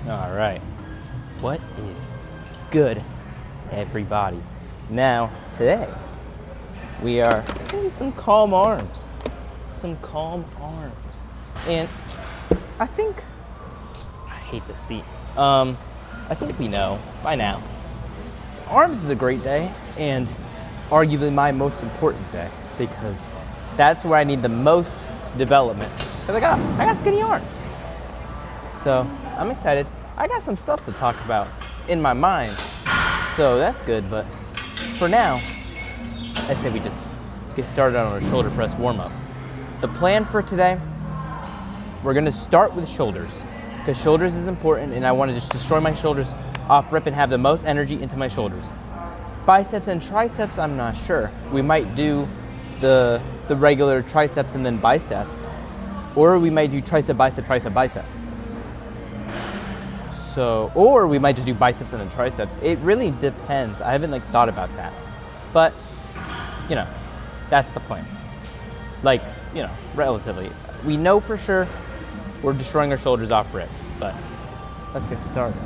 All right. What is good, everybody? Now, today, we are in some calm arms. Some calm arms. And I think, I hate this seat. I think we know by now, arms is a great day and arguably my most important day because that's where I need the most development. Because I got skinny arms. So I'm excited. I got some stuff to talk about in my mind. So that's good, but for now, I say we just get started on our shoulder press warm-up. The plan for today, we're gonna start with shoulders because shoulders is important and I wanna just destroy my shoulders off rip and have the most energy into my shoulders. Biceps and triceps, I'm not sure. We might do the regular triceps and then biceps, or we might do tricep, bicep. So, or we might just do biceps and then triceps. It really depends. I haven't thought about that, but that's the plan. Relatively, we know for sure we're destroying our shoulders off rip, but let's get started.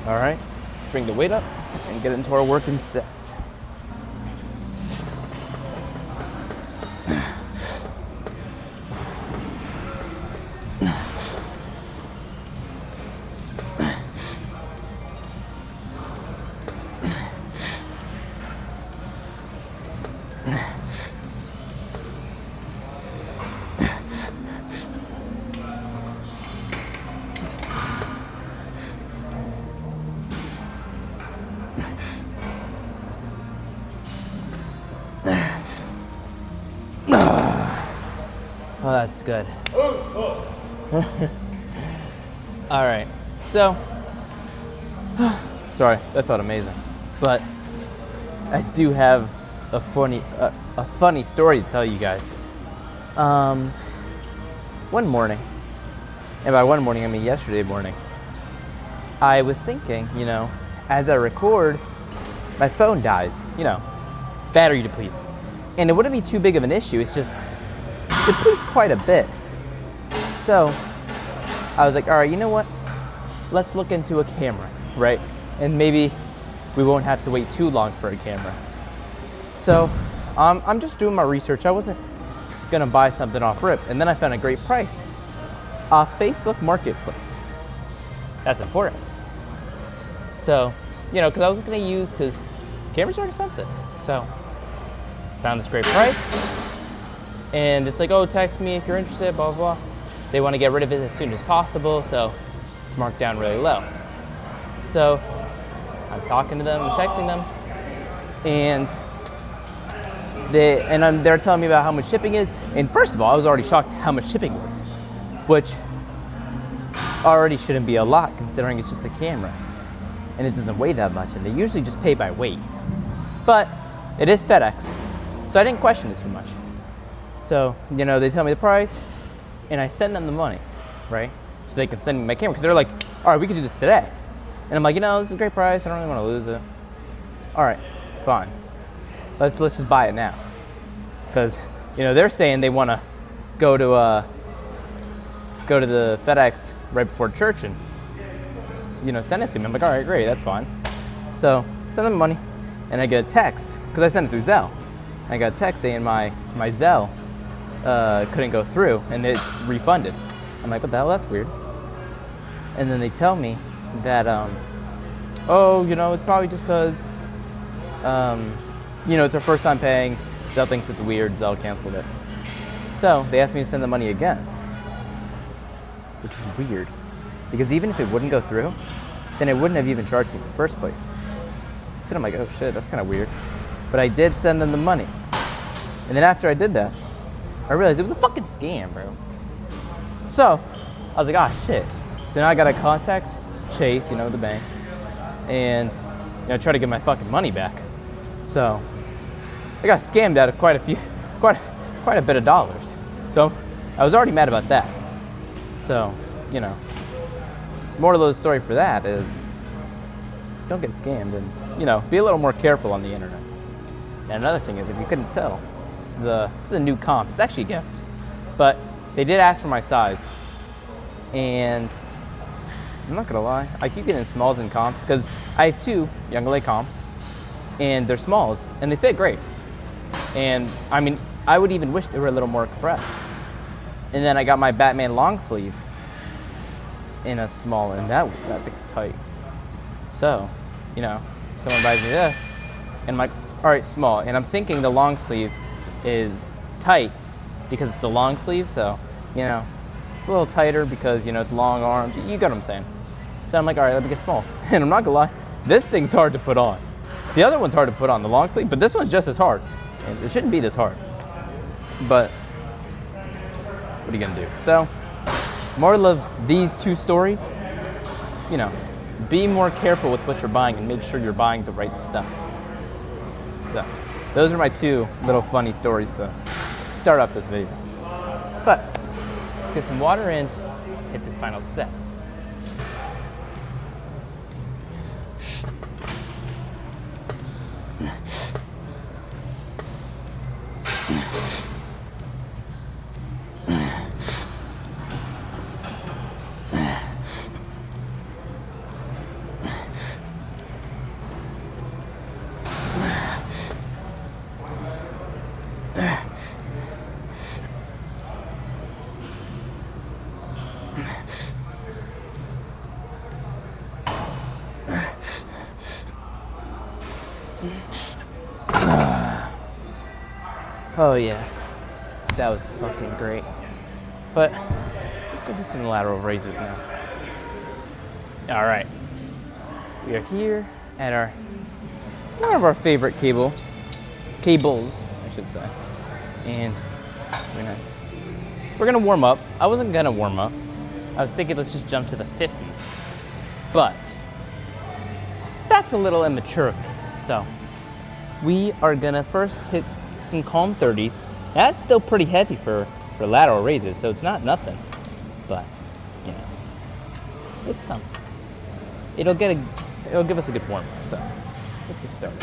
All right, let's bring the weight up and get into our working set. Oh, that's good. All right, so, sorry, that felt amazing. But I do have a funny story to tell you guys. One morning, and by one morning I mean yesterday morning, I was thinking, as I record, my phone dies, battery depletes. And it wouldn't be too big of an issue, it's just, depletes quite a bit. So I was like, all right, you know what? Let's look into a camera, right? And maybe we won't have to wait too long for a camera. So I'm just doing my research. I wasn't gonna buy something off rip. And then I found a great price off Facebook Marketplace. That's important. So, because I was gonna use, because cameras are expensive. So found this great price. And it's like, oh, text me if you're interested, blah, blah, blah. They want to get rid of it as soon as possible, so it's marked down really low. So I'm talking to them, I'm texting them, and they're telling me about how much shipping is. And first of all, I was already shocked how much shipping was, which already shouldn't be a lot considering it's just a camera. And it doesn't weigh that much, and they usually just pay by weight. But it is FedEx, so I didn't question it too much. So, they tell me the price, and I send them the money, right? So they can send me my camera, because they're like, all right, we can do this today. And I'm like, this is a great price, I don't really want to lose it. All right, fine. Let's just buy it now. Because, they're saying they want to go to the FedEx right before church and, send it to me. I'm like, all right, great, that's fine. So, send them the money, and I get a text, because I sent it through Zelle. I got a text saying my Zelle couldn't go through and it's refunded. I'm like, what the hell, that's weird. And then they tell me that, it's probably just because, it's our first time paying. Zelle thinks it's weird, Zelle canceled it. So they asked me to send the money again, which is weird because even if it wouldn't go through, then it wouldn't have even charged me in the first place. So I'm like, oh shit, that's kind of weird. But I did send them the money. And then after I did that, I realized it was a fucking scam, bro. So I was like, ah, shit. So now I gotta contact Chase, the bank, and try to get my fucking money back. So I got scammed out of quite a bit of dollars. So I was already mad about that. So, moral of the story for that is don't get scammed and, be a little more careful on the internet. And another thing is, if you couldn't tell, this is a new comp. It's actually a gift. But they did ask for my size. And I'm not gonna lie, I keep getting smalls in comps because I have 2 Young comps and they're smalls and they fit great. And I mean, I would even wish they were a little more compressed. And then I got my Batman long sleeve in a small, and that thing's tight. So, someone buys me this, and I'm like, all right, small. And I'm thinking the long sleeve is tight because it's a long sleeve, so, it's a little tighter because, it's long arms. You get what I'm saying. So I'm like, all right, let me get small. And I'm not gonna lie, this thing's hard to put on. The other one's hard to put on, the long sleeve, but this one's just as hard. And it shouldn't be this hard. But what are you gonna do? So, moral of these 2 stories, be more careful with what you're buying and make sure you're buying the right stuff. So, those are my 2 little funny stories to start off this video. But, let's get some water and hit this final set. Oh yeah, that was fucking great. But let's go do some lateral raises now. All right, we are here at one of our favorite cables, I should say, and we're gonna warm up. I wasn't gonna warm up. I was thinking let's just jump to the 50s, but that's a little immature of me. So we are gonna first hit some calm 30s. That's still pretty heavy for lateral raises, so it's not nothing. But it's something. It'll give us a good warm up. So let's get started.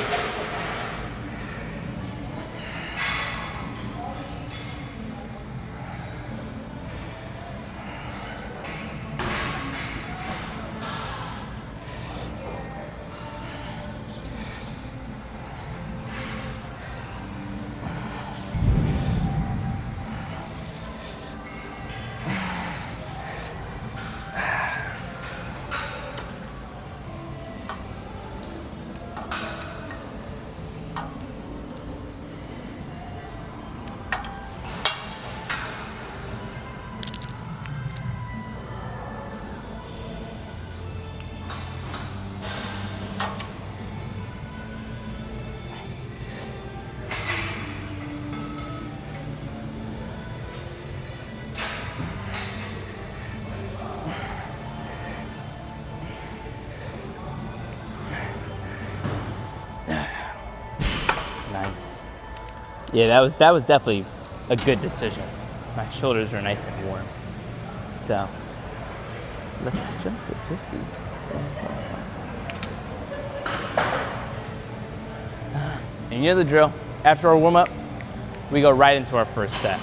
Nice. Yeah, that was definitely a good decision. My shoulders are nice and warm. So let's jump to 50. And you know the drill. After our warm up, we go right into our first set.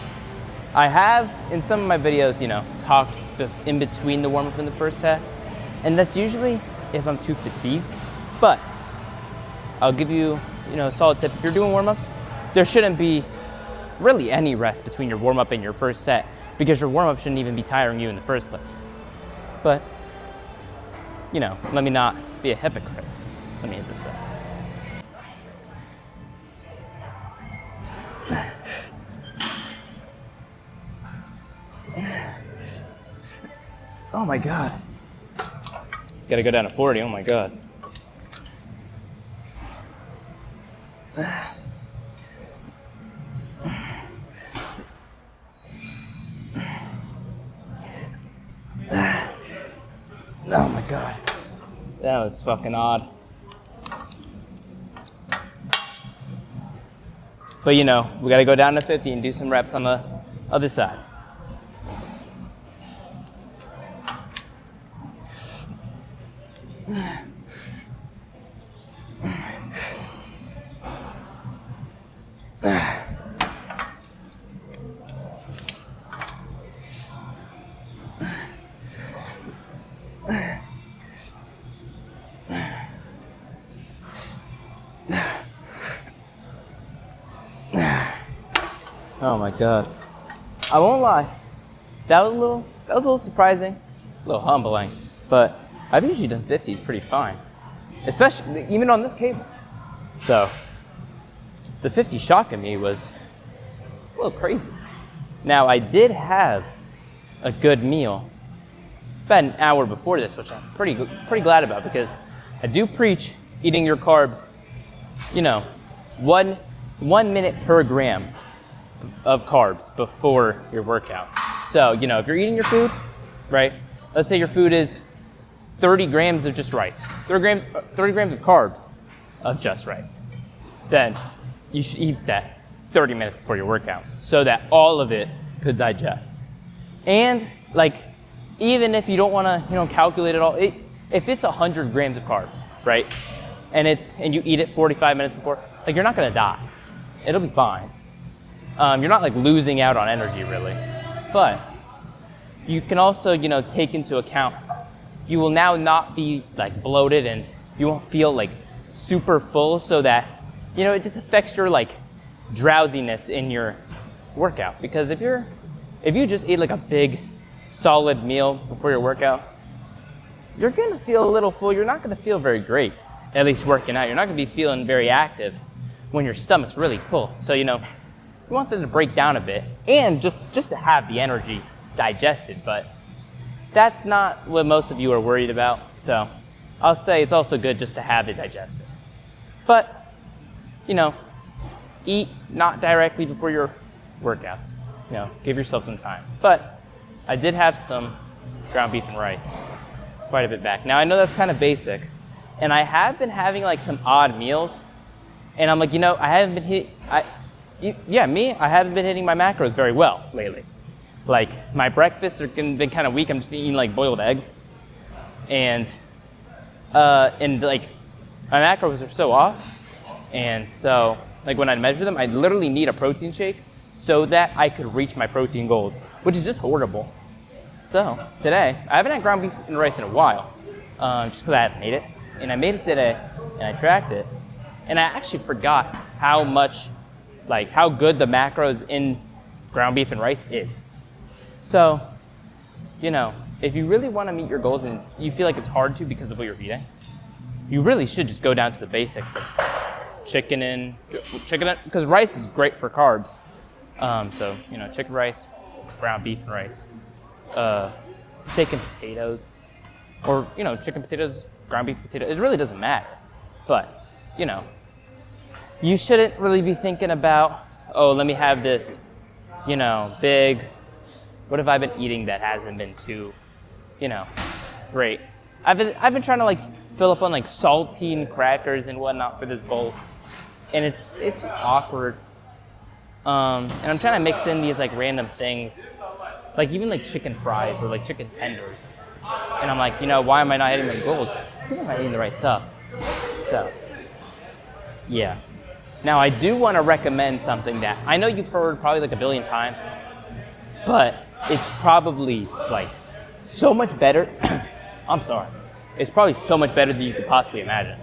I have in some of my videos, talked in between the warm up and the first set, and that's usually if I'm too fatigued. But I'll give you, a solid tip. If you're doing warm-ups, there shouldn't be really any rest between your warm-up and your first set because your warm-up shouldn't even be tiring you in the first place. But, let me not be a hypocrite. Let me hit this up. Oh my God. Gotta go down to 40, oh my God. Oh my God. That was fucking odd. But you know, we gotta go down to 50 and do some reps on the other side. Oh my God. I won't lie. That was a little surprising, a little humbling, but I've usually done 50s pretty fine, especially even on this cable. So the 50 shocking me was a little crazy. Now I did have a good meal about an hour before this, which I'm pretty glad about, because I do preach eating your carbs, you know, one minute per gram of carbs before your workout. So, you know, if you're eating your food, right? Let's say your food is 30 grams of just rice, 30 grams of carbs of just rice. Then you should eat that 30 minutes before your workout so that all of it could digest. And like, even if you don't want to, you know, calculate it all, if it's 100 grams of carbs, right? And you eat it 45 minutes before, like, you're not going to die. It'll be fine. You're not like losing out on energy really, but you can also, you know, take into account, you will now not be like bloated and you won't feel like super full, so that, you know, it just affects your like drowsiness in your workout. Because if you just eat like a big solid meal before your workout, you're gonna feel a little full. You're not gonna feel very great, at least working out. You're not gonna be feeling very active when your stomach's really full. So, you know, you want them to break down a bit and just to have the energy digested, but that's not what most of you are worried about. So I'll say it's also good just to have it digested. But, you know, eat not directly before your workouts. You know, give yourself some time. But I did have some ground beef and rice quite a bit back. Now I know that's kind of basic, and I have been having like some odd meals, and I'm like, you know, I haven't been hitting my macros very well lately. Like, my breakfasts have been kind of weak. I'm just eating like boiled eggs, and like my macros are so off, and so like when I measure them, I literally need a protein shake so that I could reach my protein goals, which is just horrible. So today, I haven't had ground beef and rice in a while, just because I haven't made it, and I made it today, and I tracked it, and I actually forgot how good the macros in ground beef and rice is. So, you know, if you really want to meet your goals and you feel like it's hard to because of what you're eating, you really should just go down to the basics of chicken, because rice is great for carbs. So, you know, chicken rice, ground beef and rice, steak and potatoes, or, you know, chicken potatoes, ground beef potatoes. It really doesn't matter. But, you know, you shouldn't really be thinking about, oh, let me have this, you know, big, what have I been eating that hasn't been too, you know, great. I've been trying to like fill up on like saltine crackers and whatnot for this bowl, and it's just awkward. And I'm trying to mix in these like random things, like even like chicken fries or like chicken tenders. And I'm like, you know, why am I not hitting my goals? It's because I'm not eating the right stuff. So, yeah. Now I do want to recommend something that I know you've heard probably like a billion times, but it's probably like so much better. I'm sorry. It's probably so much better than you could possibly imagine.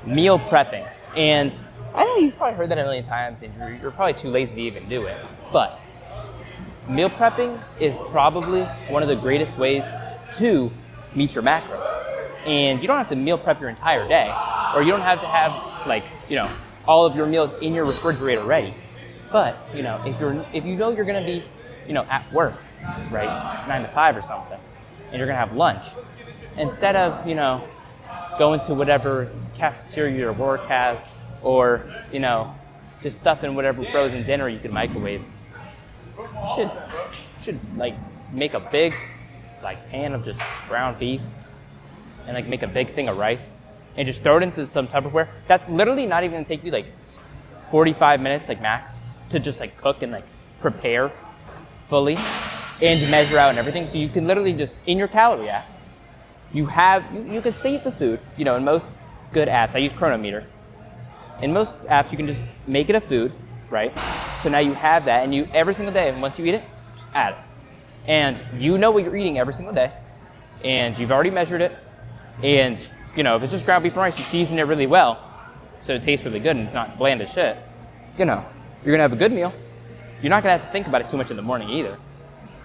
Meal prepping. And I know you've probably heard that a million times and you're probably too lazy to even do it, but meal prepping is probably one of the greatest ways to meet your macros. And you don't have to meal prep your entire day, or you don't have to have like, you know, all of your meals in your refrigerator ready. But, you know, if you know you're gonna be, you know, at work, right, 9 to 5 or something, and you're gonna have lunch, instead of, you know, going to whatever cafeteria your work has, or, you know, just stuff in whatever frozen dinner you can microwave, you should like make a big like pan of just ground beef and like make a big thing of rice and just throw it into some Tupperware. That's literally not even gonna take you like 45 minutes like max to just like cook and like prepare fully and measure out and everything. So you can literally just, in your calorie app, you can save the food. You know, in most good apps, I use Chronometer. In most apps, you can just make it a food, right? So now you have that, and you every single day, once you eat it, just add it. And you know what you're eating every single day, and you've already measured it. And you know, if it's just ground beef and rice, you season it really well, so it tastes really good and it's not bland as shit. You know, you're gonna have a good meal. You're not gonna have to think about it too much in the morning either.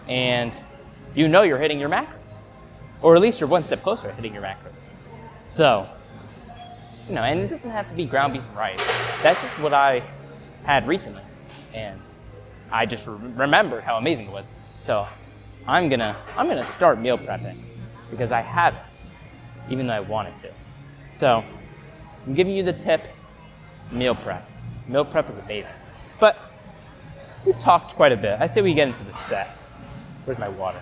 And you know you're hitting your macros. Or at least you're one step closer to hitting your macros. So, you know, and it doesn't have to be ground beef and rice. That's just what I had recently. And I just remembered how amazing it was. So I'm gonna start meal prepping because I haven't, even though I wanted to. So I'm giving you the tip, meal prep. Meal prep is amazing. But we've talked quite a bit. I say we get into the set. Where's my water?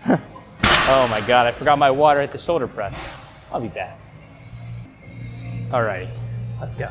Oh my God, I forgot my water at the shoulder press. I'll be back. Alrighty, let's go.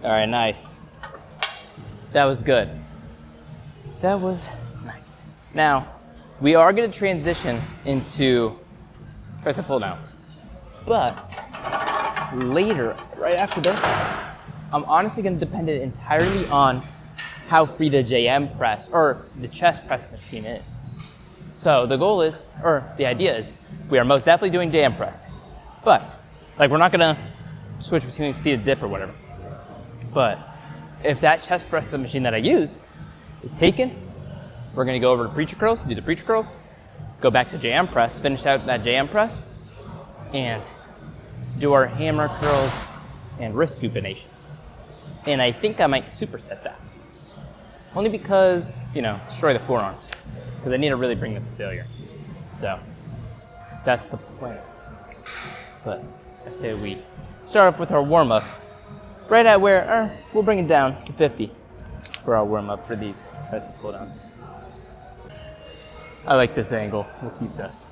All right, nice. That was good. That was nice. Now, we are going to transition into press and pull downs. But later, right after this, I'm honestly going to depend it entirely on how free the JM press or the chest press machine is. So the goal is, or the idea is, we are most definitely doing JM press. But, like, we're not going to switch between seated dip or whatever. But if that chest press, the machine that I use, is taken, we're gonna go over to preacher curls, do the preacher curls, go back to JM press, finish out that JM press, and do our hammer curls and wrist supinations. And I think I might superset that. Only because, you know, destroy the forearms. Because I need to really bring them to failure. So, that's the plan. But I say we start off with our warm-up. Right at where, we'll bring it down to 50 for our warm-up for these press and pull downs. I like this angle, we'll keep this.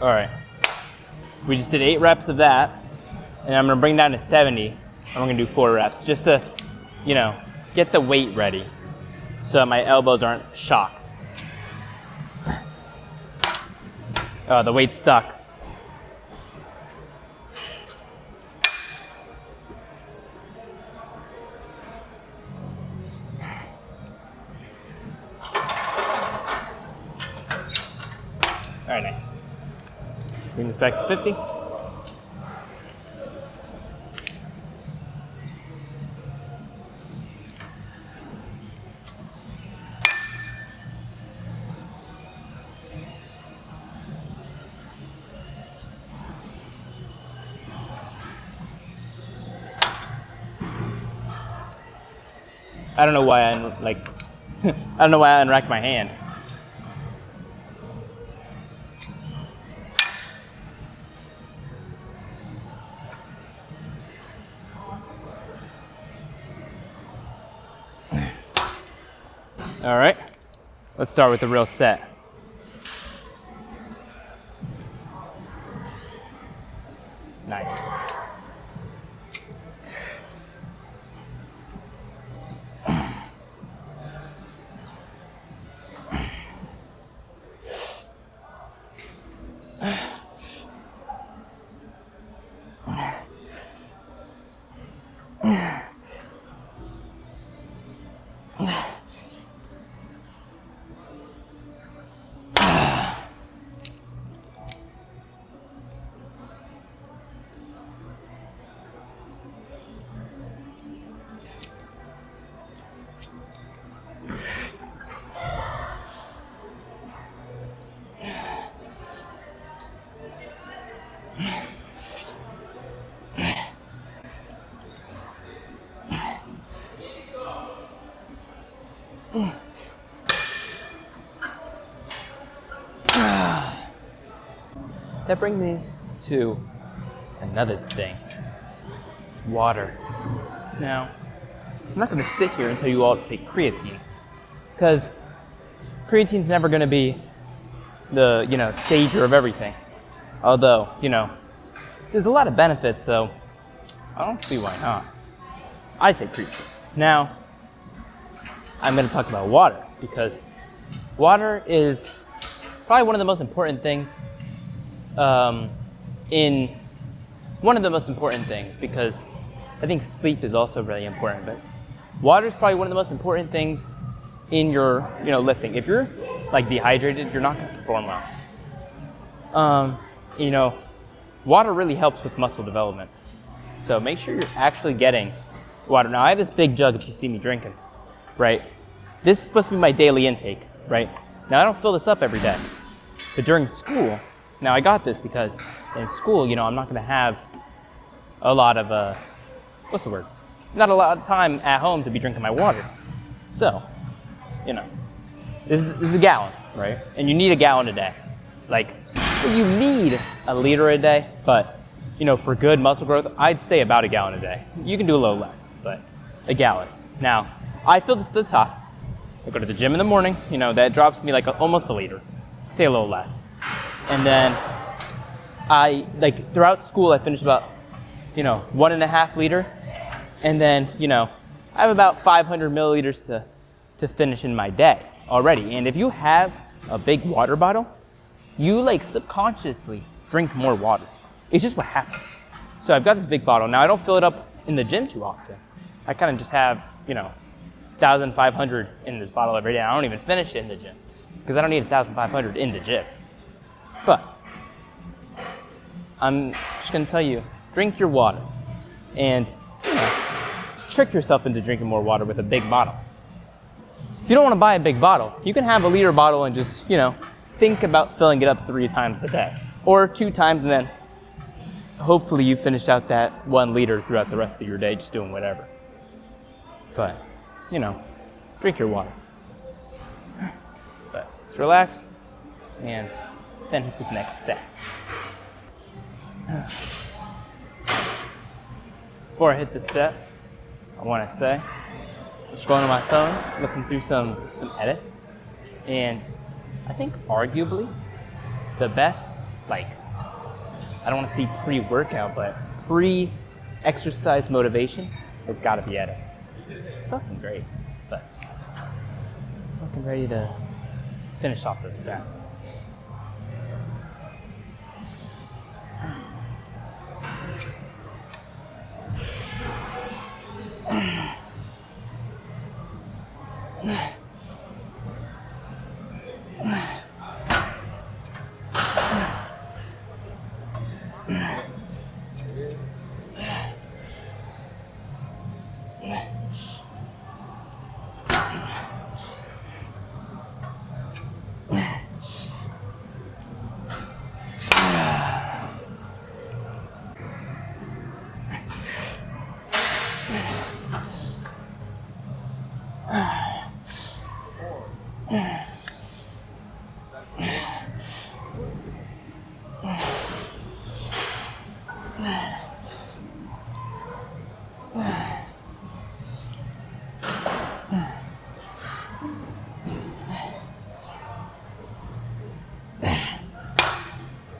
All right, we just did 8 reps of that. And I'm gonna bring down to 70, and we're gonna do 4 reps, just to, you know, get the weight ready so that my elbows aren't shocked. Oh, the weight's stuck. All right, nice. Bring this back to 50. I don't know why I don't know why I unracked my hand. All right, let's start with the real set. Nice. that brings me to another thing. Water. Now, I'm not going to sit here and tell you all to take creatine, because creatine's never going to be the, savior of everything. Although, there's a lot of benefits, so I don't see why not. I take creatine. Now, I'm going to talk about water, because water is probably one of the most important things because I think sleep is also really important, but water is probably one of the most important things in your, lifting. If you're like dehydrated, you're not going to perform well. Water really helps with muscle development. So make sure you're actually getting water. Now I have this big jug if you see me drinking, right? This is supposed to be my daily intake, right? Now I don't fill this up every day, but during school, now I got this because in school, I'm not going to have a lot of, not a lot of time at home to be drinking my water. So, this is a gallon, right? And you need a gallon a day. You need a liter a day, but, for good muscle growth, I'd say about a gallon a day. You can do a little less, but a gallon. Now, I fill this to the top. I go to the gym in the morning, that drops me almost a liter, say a little less. And then throughout school, I finish about, 1.5 liters. And then, I have about 500 milliliters to finish in my day already. And if you have a big water bottle, you subconsciously drink more water. It's just what happens. So I've got this big bottle. Now I don't fill it up in the gym too often. I kind of just have, 1,500 in this bottle every day. I don't even finish it in the gym because I don't need 1,500 in the gym. But I'm just going to tell you, drink your water and trick yourself into drinking more water with a big bottle. If you don't want to buy a big bottle, you can have a liter bottle and just, think about filling it up 3 times a day or 2 times, and then hopefully you finish out that 1 liter throughout the rest of your day, just doing whatever. But, drink your water. But just relax and then hit this next set. Before I hit this set, I want to say, just going on my phone, looking through some edits, and I think arguably the best, I don't want to see pre-workout, but pre-exercise motivation has got to be edits. It's fucking great, but I'm fucking ready to finish off this set.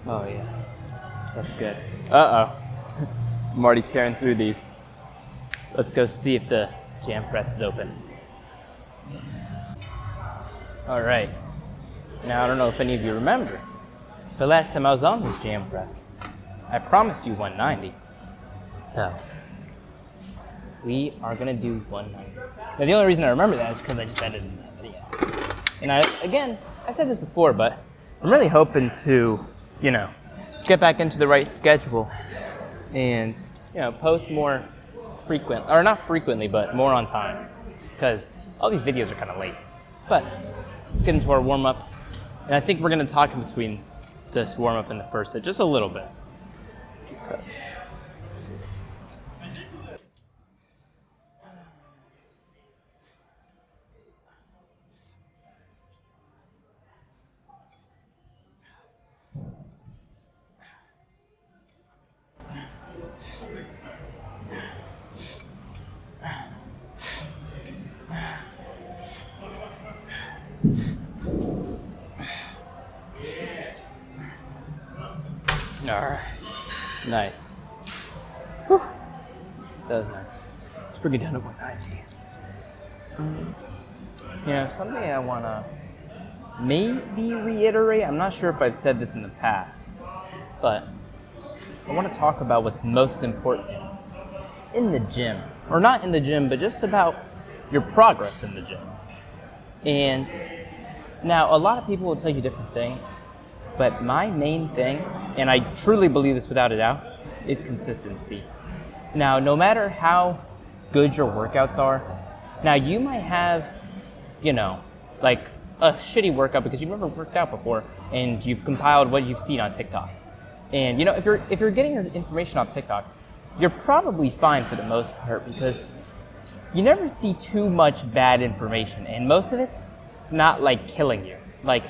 Oh yeah, that's good. Uh-oh, I'm already tearing through these. Let's go see if the jam press is open. All right, now I don't know if any of you remember, but last time I was on this jam press, I promised you 190. So, we are gonna do 190. Now the only reason I remember that is because I just edited that video. And I said this before, but I'm really hoping to, get back into the right schedule and, post more frequent, or not frequently, but more on time, because all these videos are kind of late. But let's get into our warm-up, and I think we're going to talk in between this warm-up and the first set just a little bit. Just cut. Alright. Nice. Whew. That was nice. Let's bring it down to 190. You know, something I want to maybe reiterate, I'm not sure if I've said this in the past, but I want to talk about what's most important in the gym. Or not in the gym, but just about your progress in the gym. And now, a lot of people will tell you different things, but my main thing, and I truly believe this without a doubt, is consistency. Now, no matter how good your workouts are, now you might have, you know, like a shitty workout because you've never worked out before and you've compiled what you've seen on TikTok. And you know, if you're getting your information off TikTok, you're probably fine for the most part because you never see too much bad information, and most of it's not like killing you. Like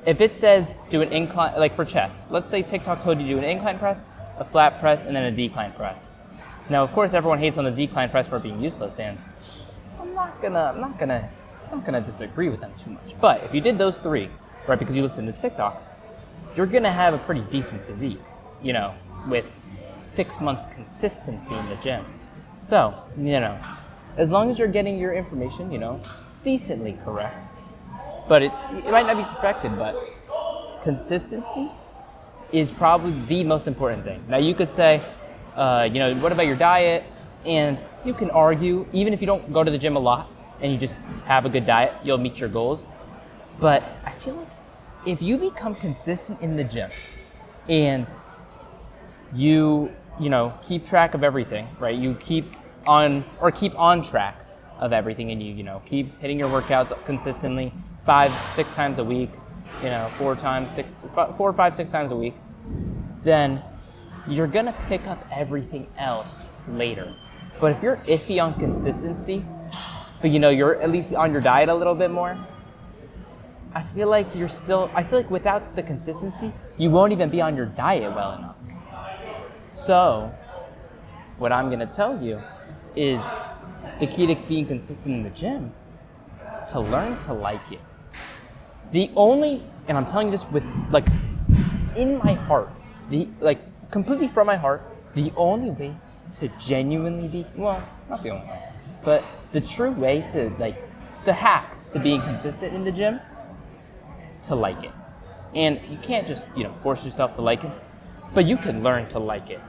if it says do an incline, like for chest, let's say TikTok told you to do an incline press, a flat press, and then a decline press. Now, of course, everyone hates on the decline press for being useless, and I'm not gonna disagree with them too much. But if you did those three, right, because you listen to TikTok, you're gonna have a pretty decent physique, you know, with 6 months consistency in the gym. So, you know, as long as you're getting your information, you know, decently correct, but it might not be perfected, but consistency is probably the most important thing. Now, you could say, you know, what about your diet? And you can argue, even if you don't go to the gym a lot and you just have a good diet, you'll meet your goals. But I feel like if you become consistent in the gym and you know, keep track of everything, right? You keep on track of everything, and you know, keep hitting your workouts consistently 5-6 times a week, you know, 4, 5, 6 times a week, then you're gonna pick up everything else later. But if you're iffy on consistency, but you know, you're at least on your diet a little bit more, I feel like without the consistency, you won't even be on your diet well enough. So, what I'm gonna tell you is the key to being consistent in the gym is to learn to like it. And I'm telling you this with, like, in my heart, completely from my heart, the only way to genuinely be, well, not the only way, but the true way to, like, the hack to being consistent in the gym, to like it. And you can't just, you know, force yourself to like it, but you can learn to like it.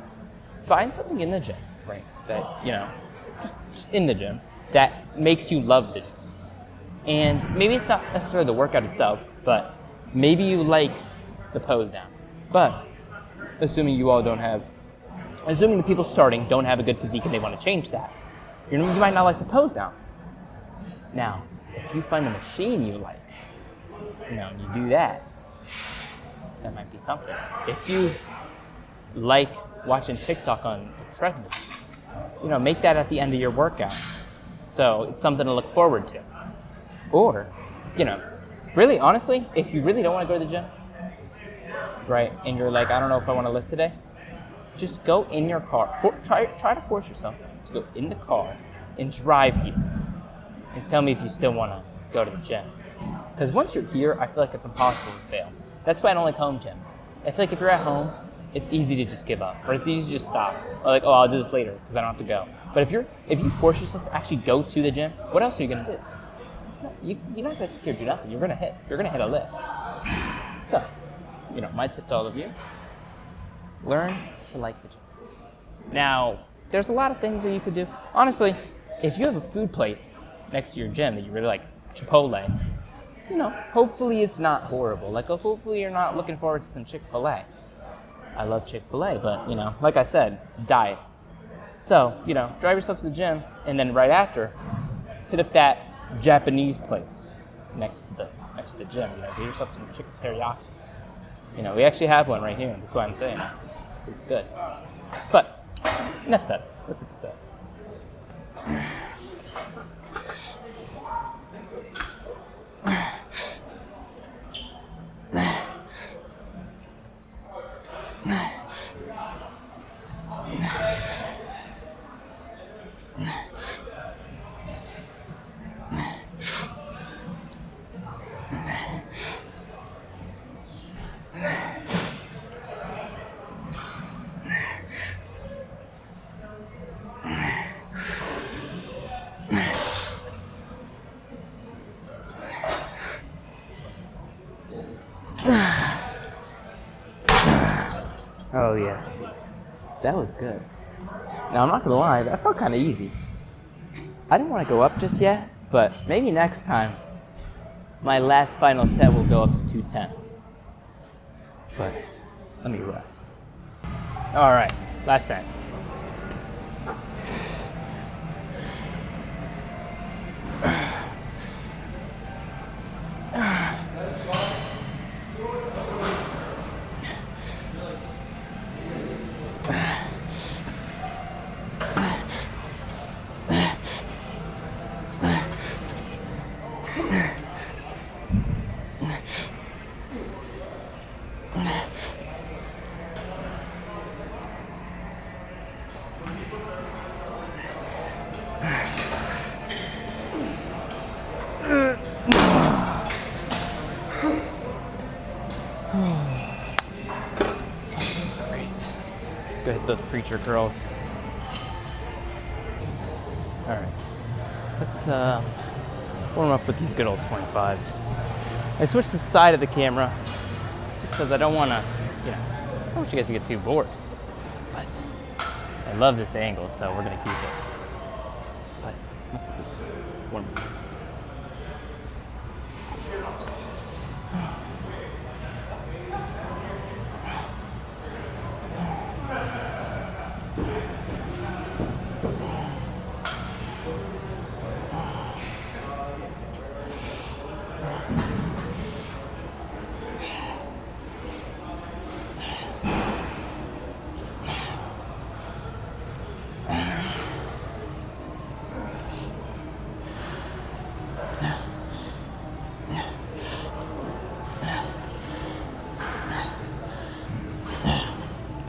Find something in the gym, right, that, you know, just in the gym, that makes you love the gym. And maybe it's not necessarily the workout itself, but maybe you like the pose down. But assuming the people starting don't have a good physique and they want to change that, you might not like the pose down. Now, if you find a machine you like, you know, and you do that might be something. If you like watching TikTok on the treadmill, you know, make that at the end of your workout. So it's something to look forward to. Or, you know, really, honestly, if you really don't want to go to the gym, right, and you're like, I don't know if I want to lift today, just go in your car. Try to force yourself to go in the car and drive here and tell me if you still want to go to the gym. Because once you're here, I feel like it's impossible to fail. That's why I don't like home gyms. I feel like if you're at home, it's easy to just give up, or it's easy to just stop, or like, oh, I'll do this later because I don't have to go. But if you force yourself to actually go to the gym, what else are you gonna do? No, you're not gonna sit here and do nothing. You're gonna hit a lift. So, you know, my tip to all of you: learn to like the gym. Now, there's a lot of things that you could do. Honestly, if you have a food place next to your gym that you really like, Chipotle, you know, hopefully it's not horrible. Like, hopefully you're not looking forward to some Chick-fil-A. I love Chick-fil-A, but, you know, like I said, diet. So, you know, drive yourself to the gym, and then right after, hit up that Japanese place next to the gym. You know, get yourself some chicken teriyaki. You know, we actually have one right here. That's why I'm saying it. It's good. But enough said. Let's hit this up. Oh yeah, that was good. Now I'm not gonna lie, that felt kind of easy. I didn't want to go up just yet, but maybe next time my last final set will go up to 210. But let me rest. All right, last set. Let's go hit those preacher curls. All right, let's warm up with these good old 25s. I switched the side of the camera just because I don't want to, I don't want you guys to get too bored. But I love this angle, so we're gonna keep it. But let's hit this warm up.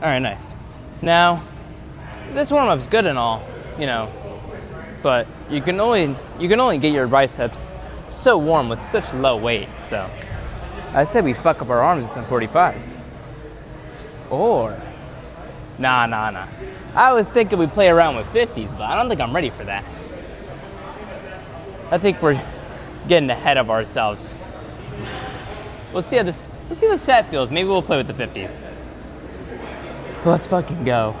All right, nice. Now, this warm-up's good and all, but you can only get your biceps so warm with such low weight. So I said we fuck up our arms with some 45s. Or, nah. I was thinking we play around with 50s, but I don't think I'm ready for that. I think we're getting ahead of ourselves. We'll see how the set feels. Maybe we'll play with the 50s. But let's fucking go.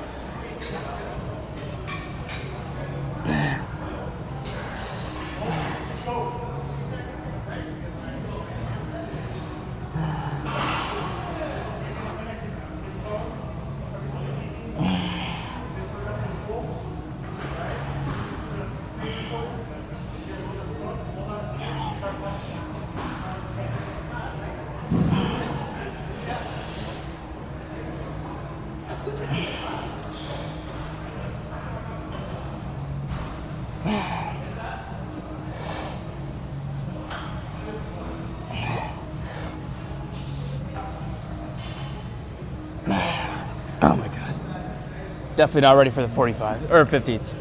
Oh my god. Definitely not ready for the 45 or 50s.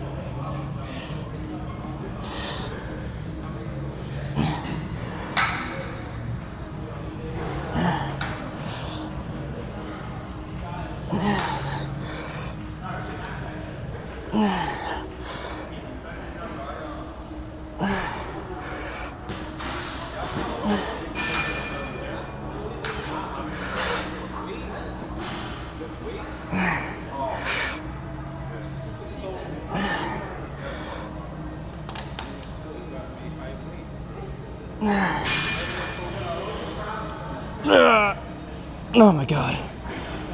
Oh my god.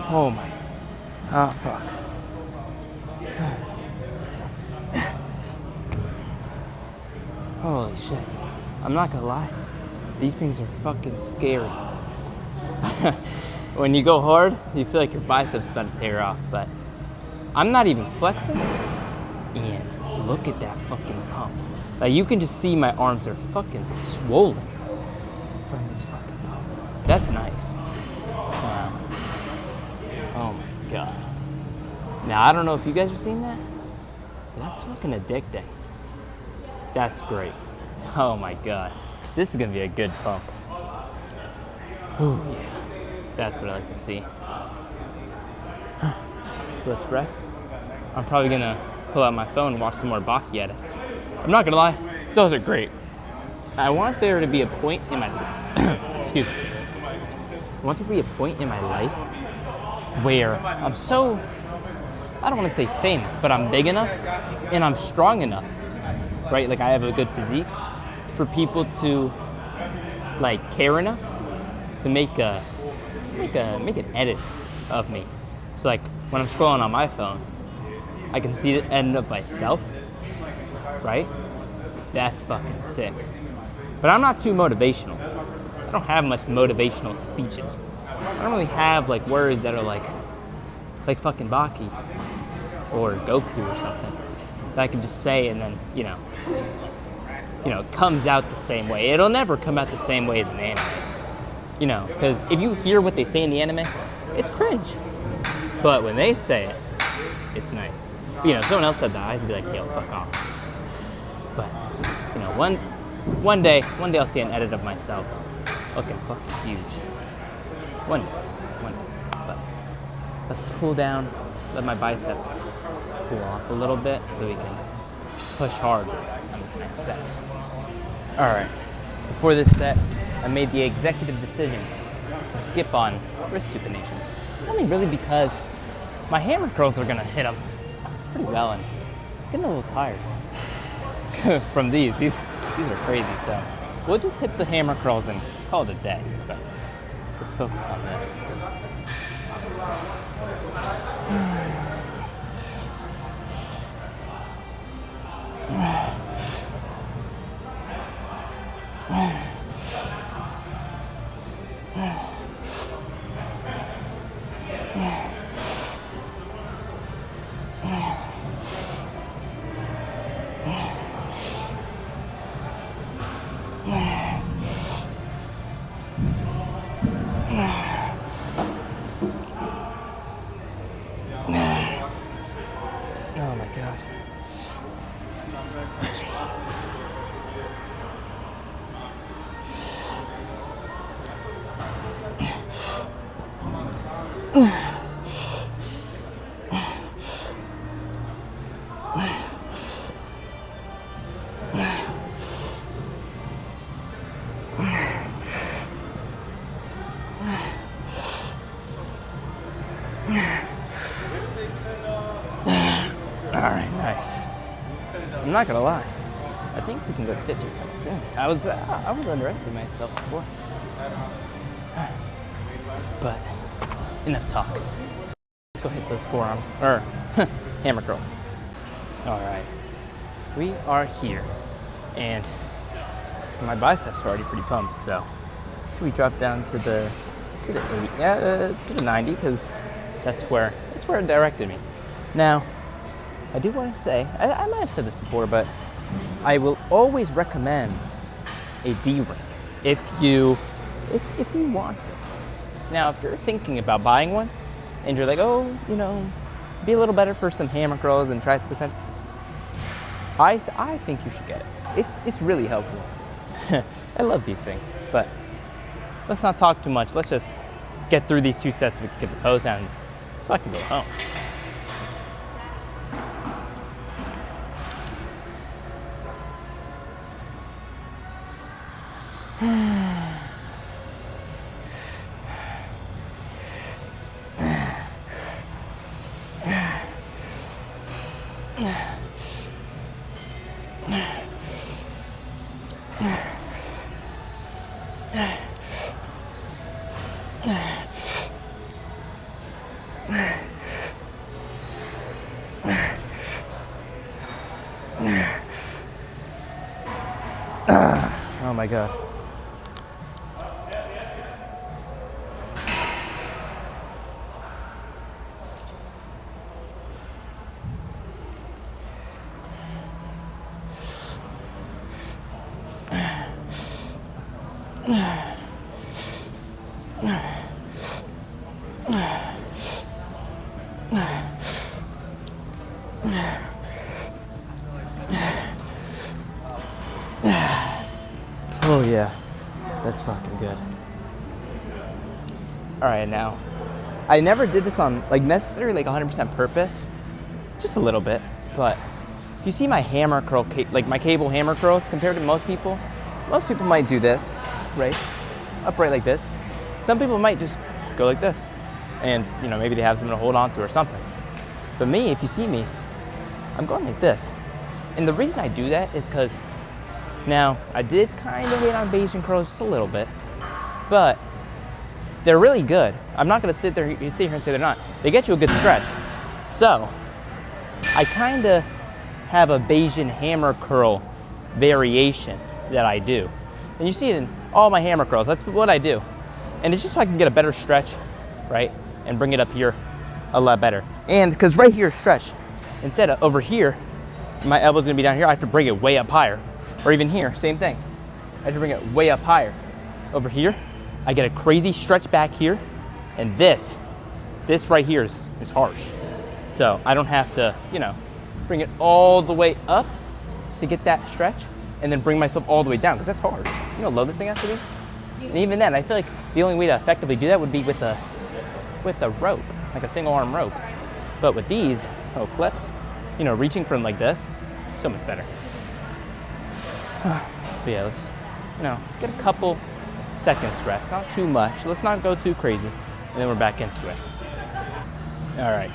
Oh my. Oh fuck. Holy shit. I'm not gonna lie. These things are fucking scary. When you go hard, you feel like your biceps about to tear off, but I'm not even flexing. And look at that fucking pump. Like you can just see my arms are fucking swollen from this fucking pump. That's nice. Wow. Oh my god. Now I don't know if you guys are seeing that, but that's fucking addicting. That's great. Oh my god. This is gonna be a good pump. Oh yeah. That's what I like to see. Let's rest. I'm probably gonna pull out my phone and watch some more Baki edits. I'm not gonna lie, those are great. I want there to be a point in my excuse me. want there to be a point in my life where I'm so, I don't want to say famous, but I'm big enough and I'm strong enough, right? Like I have a good physique for people to like care enough to make an edit of me. So like when I'm scrolling on my phone, I can see the end of myself, right? That's fucking sick. But I'm not too motivational. I don't have much motivational speeches. I don't really have like words that are like fucking Baki or Goku or something that I can just say and then, you know, it comes out the same way. It'll never come out the same way as an anime. You know, because if you hear what they say in the anime, it's cringe. But when they say it, it's nice. You know, if someone else said that, I'd be like, yo, fuck off. But, you know, one day I'll see an edit of myself looking fucking huge. One day. But let's cool down, let my biceps cool off a little bit so we can push hard on this next set. All right, before this set, I made the executive decision to skip on wrist supinations. Only really because my hammer curls are gonna hit them pretty well and I'm getting a little tired from these. These are crazy, so we'll just hit the hammer curls and call it a day. But let's focus on this. Oh my God. Alright, nice. I'm not gonna lie. I think we can go to 50s kind of soon. I was underestimating myself before. But enough talk. Let's go hit those forearm or hammer curls. Alright. We are here. And my biceps are already pretty pumped, so we drop down to the 90 because that's where it directed me. Now, I do want to say, I might have said this before, but I will always recommend a D ring if you want it. Now, if you're thinking about buying one and you're like, oh, you know, be a little better for some hammer curls and triceps, I think you should get it. It's really helpful. I love these things, but let's not talk too much. Let's just get through these 2 sets so we can get the pose down so I can go home. Oh my God. Oh yeah, that's fucking good. All right, now, I never did this on like necessarily like 100% purpose, just a little bit, but if you see my hammer curl, like my cable hammer curls compared to most people might do this, right? Upright like this. Some people might just go like this, and maybe they have something to hold on to or something. But me, if you see me, I'm going like this. And the reason I do that is because now I did kind of hate on Bayesian curls just a little bit, but they're really good. I'm not gonna sit here and say they're not. They get you a good stretch. So I kind of have a Bayesian hammer curl variation that I do. And you see it in all my hammer curls. That's what I do. And it's just so I can get a better stretch, right? And bring it up here a lot better. And because right here is stretch. Instead of over here, my elbow's gonna be down here, I have to bring it way up higher. Or even here, same thing. I have to bring it way up higher. Over here, I get a crazy stretch back here, and this right here is harsh. So I don't have to, bring it all the way up to get that stretch, and then bring myself all the way down, because that's hard. You know how low this thing has to be? And even then, I feel like the only way to effectively do that would be with a rope, like a single arm rope. But with these clips, reaching from like this, so much better. But yeah, let's, get a couple seconds rest, not too much. Let's not go too crazy, and then we're back into it. All right,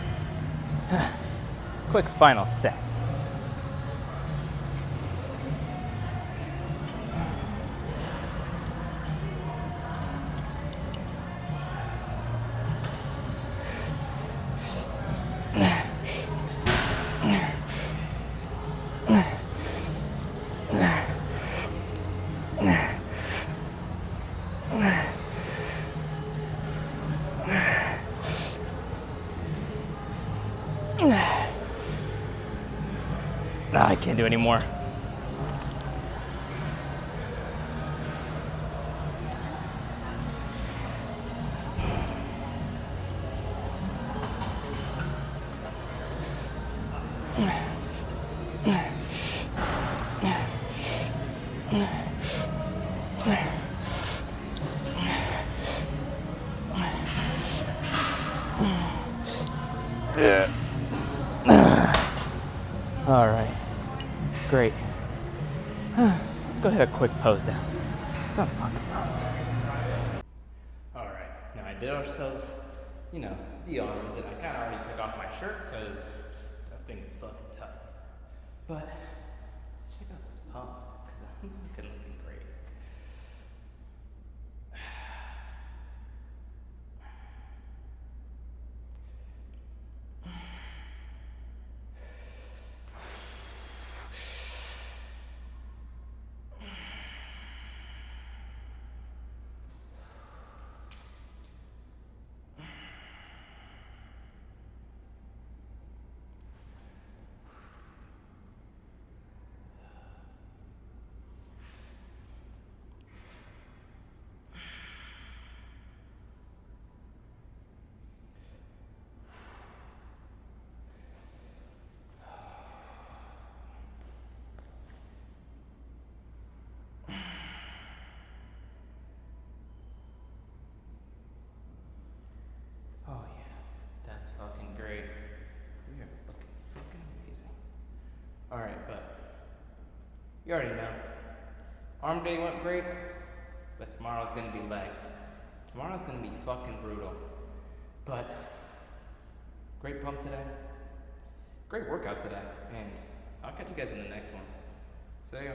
quick final set. I can't do any more. All right, great. Let's go hit a quick pose down. So I'm fucking pumped. All right, now I did ourselves, the arms, and I kind of already took off my shirt because that thing is fucking tough. But let's check out this pump because I'm fucking looking great. Oh yeah, that's fucking great. We are looking fucking amazing. Alright, but you already know. Arm day went great, but tomorrow's gonna be legs. Tomorrow's gonna be fucking brutal. But great pump today. Great workout today. And I'll catch you guys in the next one. See ya.